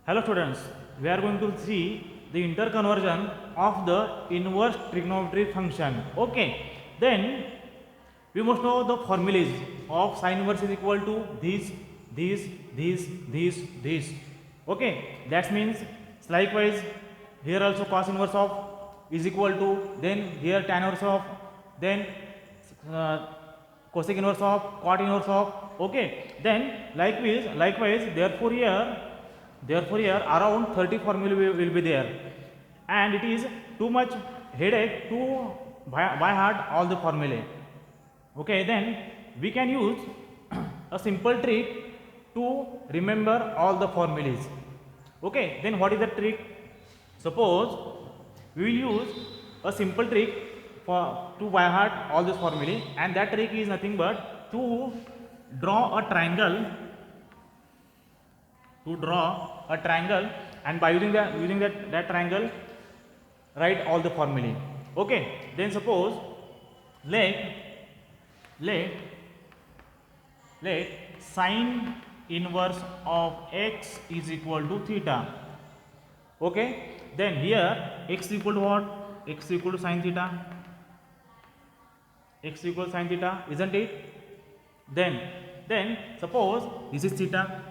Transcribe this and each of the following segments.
Hello students, we are going to see the interconversion of the inverse trigonometric function. Okay, then we must know the formulas of sine inverse is equal to this. Okay, that means likewise here also cos inverse of is equal to, then here tan inverse of, then uh, cosec inverse of, cot inverse of. Okay, then likewise therefore here around 30 formula will be there, and it is too much headache to by heart all the formulae. Okay, then we can use a simple trick to remember all the formulas. Okay, then what is the trick? Suppose we will use a simple trick for to by heart all this formulae, and that trick is nothing but to draw a triangle, and by using that triangle write all the formulae. Okay, then suppose let let let sine inverse of x is equal to theta. Okay, then here x equal to what? X equal to sine theta. X equal to sine theta, isn't it? Then suppose this is theta.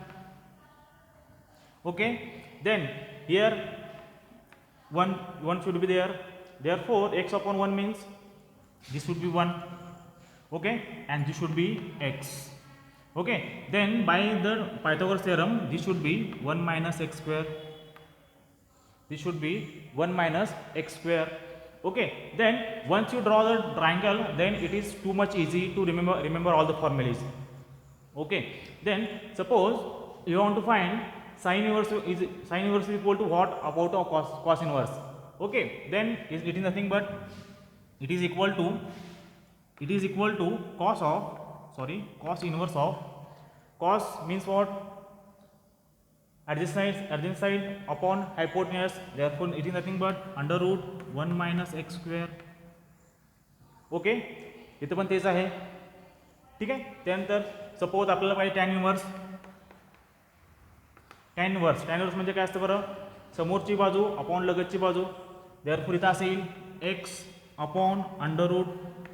Okay, then here 1 should be there, therefore x upon 1 means this should be 1. Okay, and this should be x. Okay, then by the Pythagoras theorem this should be 1 minus x square. This should be 1 minus x square. Okay, then once you draw the triangle, then it is too much easy to remember all the formulas. Okay, then suppose you want to find sine inverse is equal to what? About a cos inverse. Okay, then it is nothing but it is equal to cos inverse of, cos means what? Adjacent side upon hypotenuse, therefore it is nothing but under root 1 minus x square. Okay, इथं पण तेच आहे. ठीक आहे, त्यानंतर suppose आपल्याला पाहिजे tan inverse. Tan inverse म्हणजे काय असतं बरं? समोरची बाजू अपॉन लगतची बाजू, therefore इथं असेल x upon under root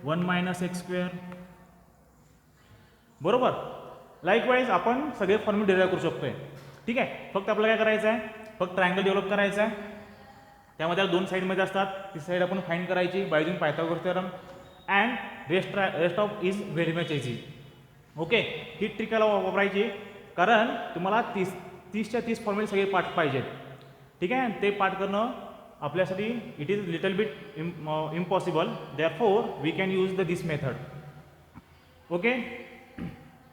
1 minus x square. बरोबर. लाईकवाईज आपण सगळे फॉर्म्युले डिराईव्ह करू शकतोय. ठीक आहे, फक्त आपल्याला काय करायचं आहे? फक्त ट्रायंगल डेव्हलप करायचा आहे. त्यामध्ये दोन साईडमध्ये असतात, ती साईड आपण फाइंड करायची by using Pythagoras theorem, and rest of is very much easy. Okay, ही ट्रिकला वापरायची, कारण तुम्हाला 30च्या 30 फॉर्म्युले सगळे पाठ पाहिजेत. ठीक आहे, ते पाठ करणं आपल्यासाठी it is little bit impossible, therefore we can use this method.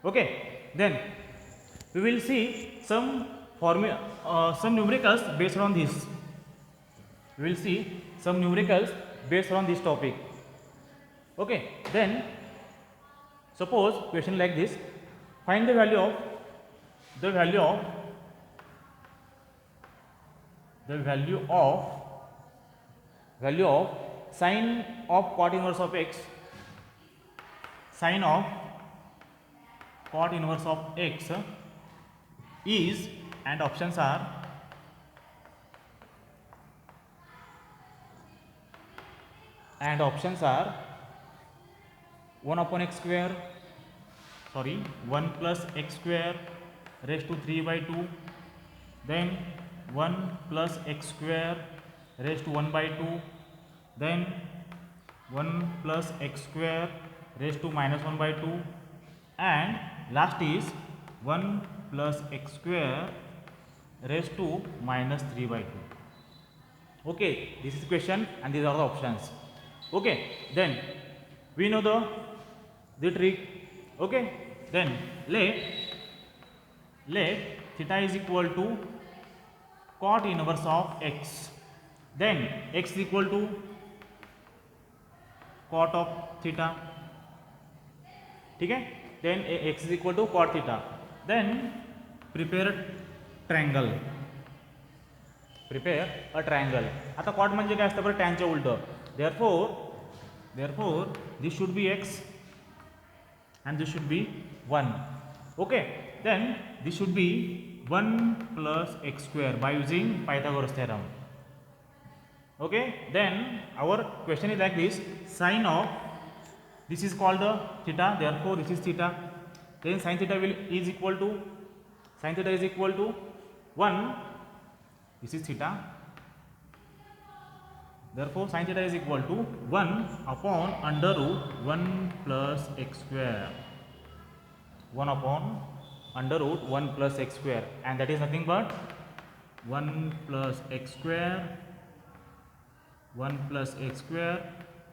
Okay, then we will see some numericals based on this. We will see some numericals based on this topic. Okay, then suppose question like this: find the value of sine of cot inverse of x, sine of cot inverse of x is, and options are 1 upon x square, 1 plus x square raised to 3 by 2, then 1 plus x square raised to 1 by 2, then 1 plus x square raised to minus 1 by 2, and last is 1 plus x square raised to minus 3 by 2. Okay, this is question and these are the options. Okay, then we know the trick. Okay, then let theta is equal to cot inverse of x, then x is equal to cot of theta. ठीक है, then x is equal to cot theta. Then prepare a triangle. आता cot म्हणजे काय असतं बरं? टॅनच्या उलट. Therefore this should be x and this should be 1. Okay, then this should be 1 plus x square by using Pythagoras theorem. Okay, then our question is like this: sine of this is called the theta, therefore this is theta. Then sine theta is equal to 1. This is theta. Therefore sine theta is equal to 1 upon under root 1 plus x square. 1 upon under root 1 plus x square, and that is nothing but 1 plus x square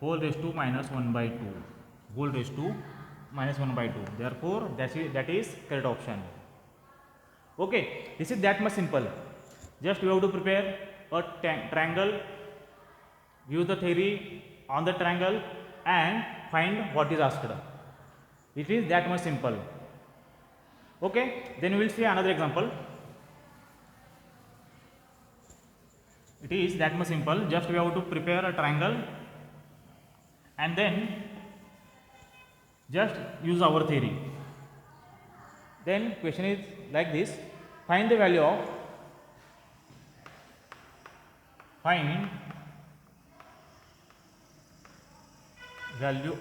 whole raised to minus 1 by 2 whole raised to minus 1 by 2. Therefore that is correct option. Okay, this is that much simple. Just you have to prepare a triangle, use the theory on the triangle and find what is asked. It is that much simple. Okay, then we will see another example. It is that much simple. Just we have to prepare a triangle and then just use our theory. Then question is like this: find the value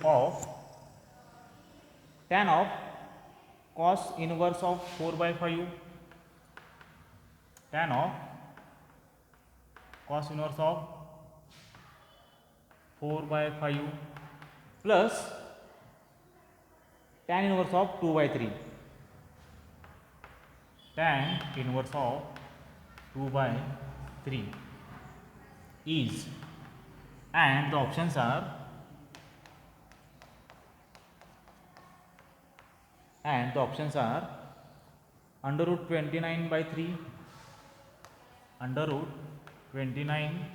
of tan of cos inverse of 4 by 5, tan of cos inverse of 4 by 5 plus tan inverse of 2 by 3, tan inverse of 2 by 3 is, and the options are, under root 29 by 3, under root 29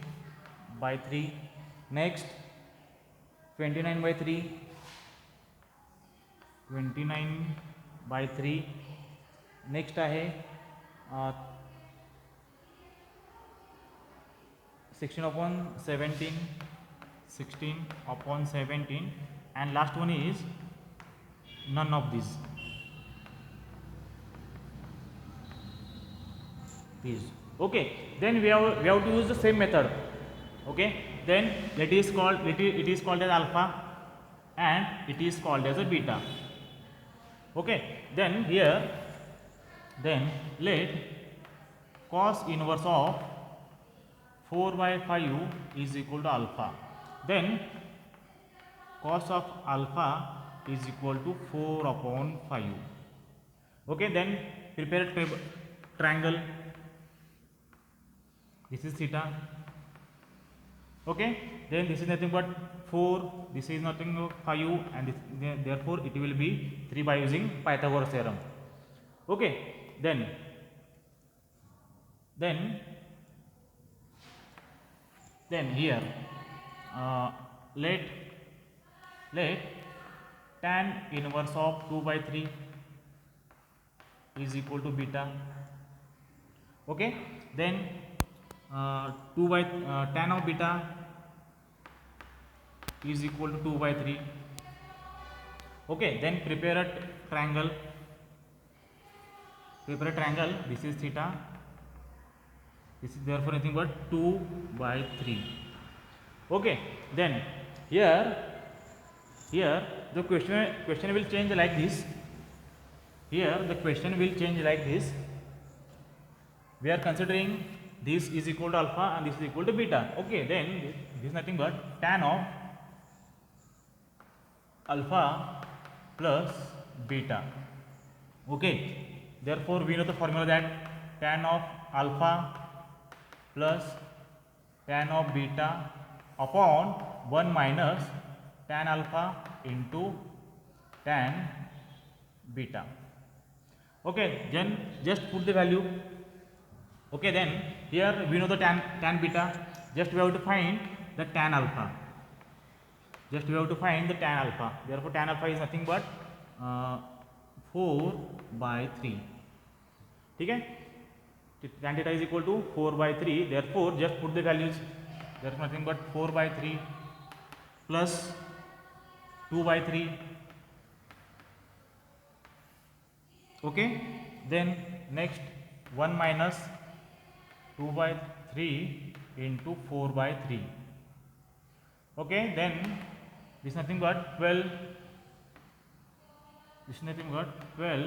by 3, next 29 by 3, 29 by 3, next आहे 16 upon 17, 16 upon 17, and last one is none of these. Okay, then we have to use the same method. Okay, then it is called as alpha and it is called as a beta. Okay, then here, let cos inverse of 4 by 5 is equal to alpha. Then cos of alpha is equal to 4 upon 5. Okay, then prepare a triangle. This is theta. Okay, then this is nothing but 4, this is nothing but 5, and therefore it will be 3 by using Pythagoras theorem. Okay, then here let tan inverse of 2 by 3 is equal to beta. Okay, then tan of beta is equal to 2 by 3. Okay, then prepare a triangle. This is theta. This is therefore nothing but 2 by 3. Okay, then here the question will change like this. Here the question will change like this. We are considering this is equal to alpha and this is equal to beta. Okay, then this is nothing but tan of alpha plus beta. Okay, therefore we know the formula that tan of alpha plus tan of beta upon 1 minus tan alpha into tan beta. Okay, then just put the value. Okay, then here we know the tan beta. Just we have to find the tan alpha. Therefore tan alpha is nothing but 4 by 3. Okay, tan theta is equal to 4 by 3. Therefore just put the values. Therefore nothing but 4 by 3 plus 2 by 3. Okay, then next 1 minus 2 by 3 into 4 by 3. Okay, then this is nothing but 12. This is nothing but 12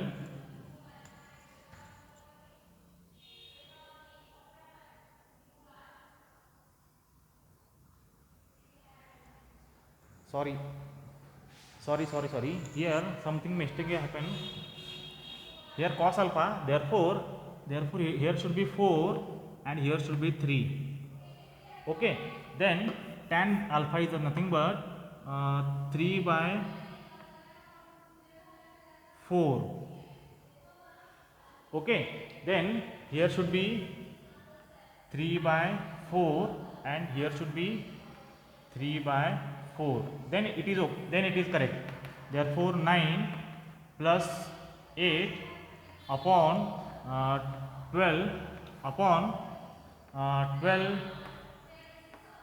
sorry here something mistake happened here. Cos alpha, therefore here should be 4 and here should be 3. Okay, then tan alpha is nothing but 3 by 4. Okay, then here should be 3 by 4 and here should be 3 by 4. Then it is correct. Therefore 9 plus 8 upon 12 upon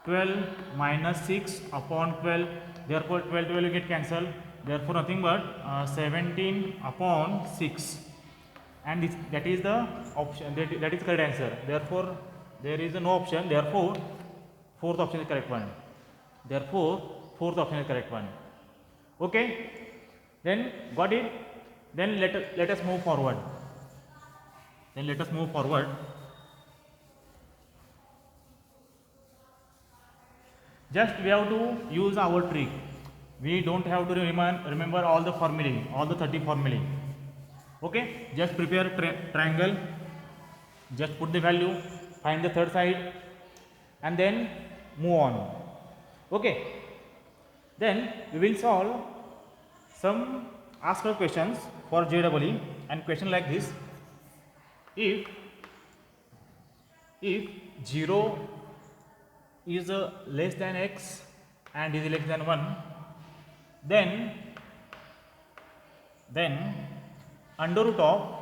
12 minus 6 upon 12. Therefore 12 will get cancelled. Therefore nothing but 17 upon 6. And that is the option, that is correct answer. Therefore there is no option. Therefore fourth option is correct one. Therefore fourth option is correct one. Okay, then got it. Then let us move forward. Just we have to use our trick. We don't have to remember all the formulae, all the 30 formulae. Okay, just prepare triangle, just put the value, find the third side and then move on. Okay, then we will solve some asked questions for JEE, and question like this: if 0 is less than x and is less than 1, then under root of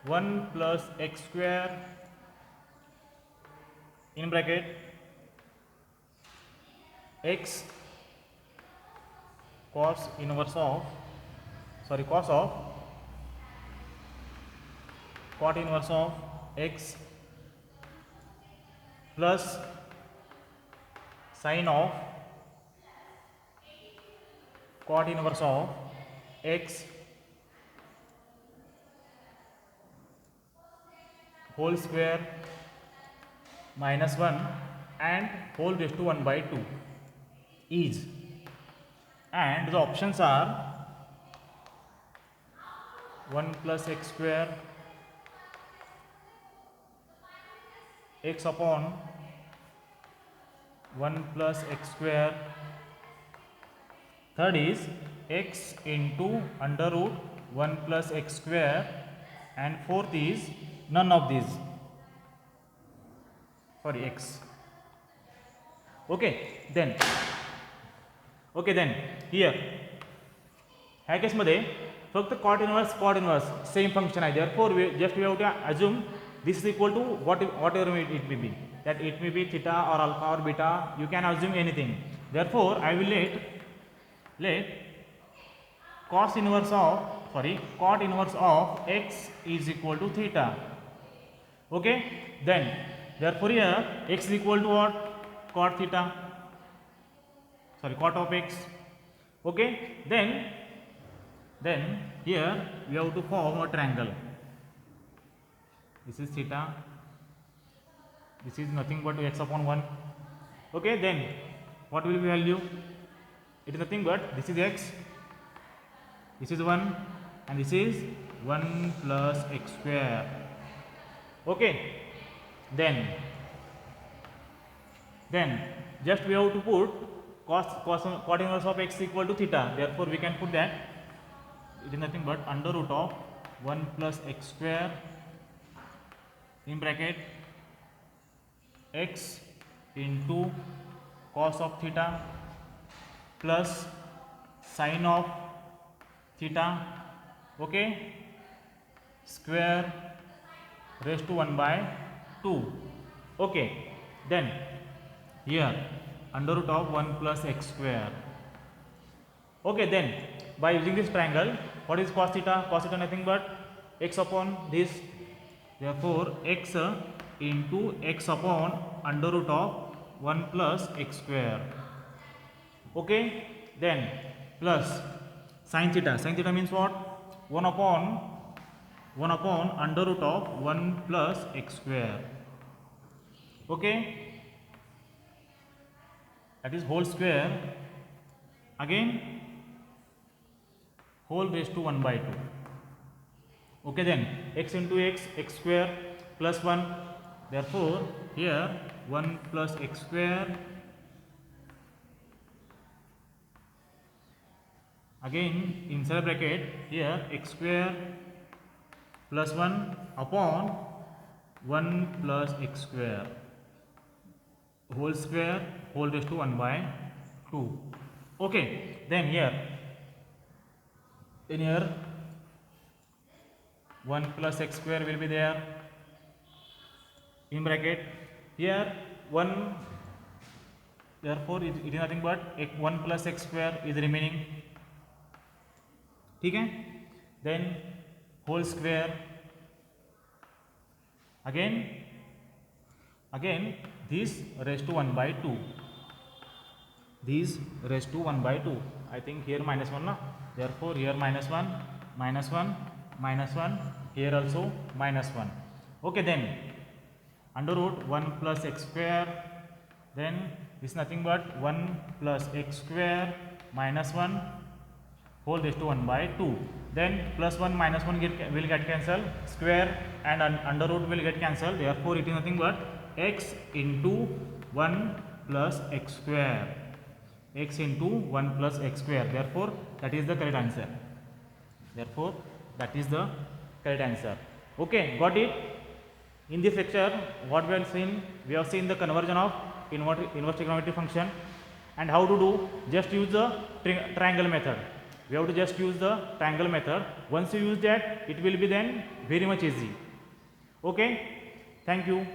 1 plus x square in bracket x cos of cot inverse of x plus sin of cot inverse of x whole square minus 1 and whole raised to 1 by 2 is, and the options are 1 plus x square, x upon 1 plus x square, third is x into under root 1 plus x square, and fourth is none of these, x. Okay, then here ह्या केसमध्ये फक्त cot inverse same function आहे. Therefore we have to assume this is equal to whatever it may be, that it may be theta or alpha or beta, you can assume anything. Therefore I will let cot inverse of x is equal to theta. Okay, then therefore here x is equal to what? Cot of x. Okay, then here we have to form a triangle. This is theta, this is nothing but x upon 1. Okay, then what will be value? It is nothing but this is x, this is 1 and this is 1 plus x square. Okay, then just we have to put cot inverse of x equal to theta. Therefore we can put that it is nothing but under root of 1 plus x square in bracket x into cos of theta plus sin of theta, okay, square raised to 1 by 2. Okay, then here under root of 1 plus x square. Okay, then by using this triangle, what is cos theta? Cos theta nothing but x upon this therefore x into x upon under root of 1 plus x square. Okay, then plus sin theta. Sin theta means what? 1 upon under root of 1 plus x square. Okay, that is whole square, again whole raised to 1 by 2. Okay, then x into x, x square plus 1, therefore here 1 plus x square, again inside bracket here x square plus 1 upon 1 plus x square whole square whole raised to 1 by 2. Okay, then here 1 plus x square will be there in bracket. Here 1, therefore it is nothing but 1 plus x square is remaining. ठीक है, then whole square, again this raised to 1 by 2, this raised to 1 by 2. I think here minus 1 na, therefore here minus 1 minus 1 minus 1, here also minus 1. Okay, then under root 1 plus x square, then this is nothing but 1 plus x square minus 1 whole raised to 1 by 2. Then plus 1 minus 1 will get cancelled, square and under root will get cancelled, therefore it is nothing but x into 1 plus x square, x into 1 plus x square, therefore that is the correct answer. Therefore that is the correct answer. Okay, got it? In this lecture what we have seen the conversion of inverse trigonometric function and how to do. Just use the triangle method. We have to just use the triangle method. Once you use that, it will be then very much easy. Okay, thank you.